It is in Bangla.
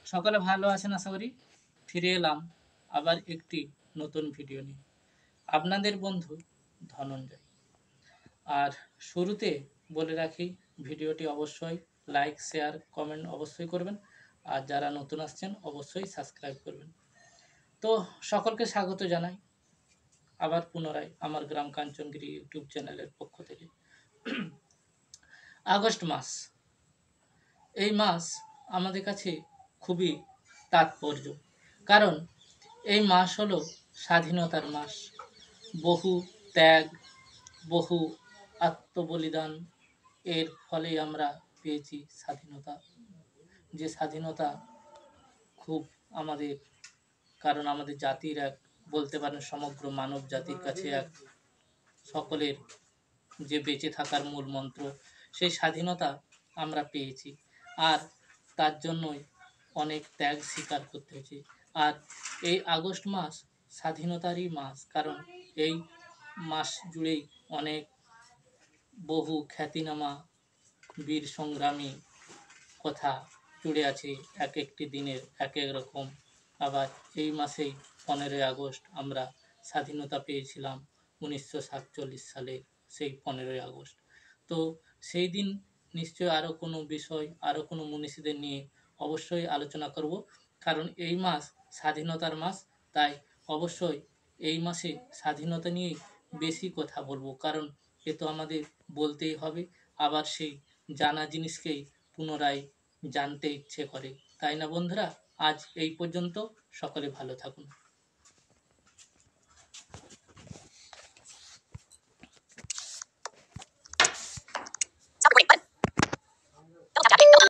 সকলে ভালো আছেন আশা করি। ফিরে এলাম আবার একটি নতুন ভিডিও নিয়ে। আপনাদের বন্ধু ধনঞ্জয়। আর শুরুতে বলে রাখি, ভিডিওটি অবশ্যই লাইক, শেয়ার, কমেন্ট অবশ্যই করবেন। আর যারা নতুন আসছেন অবশ্যই সাবস্ক্রাইব করবেন। তো সকলকে স্বাগত জানাই আবার পুনরায় আমার গ্রাম কাঞ্চনগিরি ইউটিউব চ্যানেলের পক্ষ থেকে। আগস্ট মাস, এই মাস আমাদের কাছে খুবই তাৎপর্য, কারণ এই মাস হলো স্বাধীনতার মাস। বহু ত্যাগ, বহু আত্মবলিদান এর ফলে আমরা পেয়েছি স্বাধীনতা। যে স্বাধীনতা খুব আমাদের, কারণ আমাদের জাতির এক, বলতে পারেন সমগ্র মানব জাতির কাছে এক সকলের যে বেঁচে থাকার মূল মন্ত্র, সেই স্বাধীনতা আমরা পেয়েছি। আর তার জন্যই অনেক ত্যাগ স্বীকার করতে হয়েছে। আর এই আগস্ট মাস স্বাধীনতারই মাস, কারণ এই মাস জুড়েই অনেক বহু খ্যাতিনামা বীর সংগ্রামী কথা জুড়ে আছে, এক একটি দিনের এক এক রকম। আবার এই মাসেই 15ই আগস্ট আমরা স্বাধীনতা পেয়েছিলাম 1947 সালের সেই 15ই আগস্ট। তো সেই দিন নিশ্চয় আরও কোনো বিষয়, আরও কোনো মনীষীদের নিয়ে অবশ্যই আলোচনা করব, কারণ এই মাস স্বাধীনতার মাস। তাই অবশ্যই এই মাসে স্বাধীনতা নিয়েই বেশি কথা বলবো, কারণ এ তো আমাদের বলতেই হবে। আবার সেই জানা জিনিসকেই পুনরায় জানতে ইচ্ছে করে, তাই না বন্ধুরা? আজ এই পর্যন্ত, সকলে ভালো থাকুন।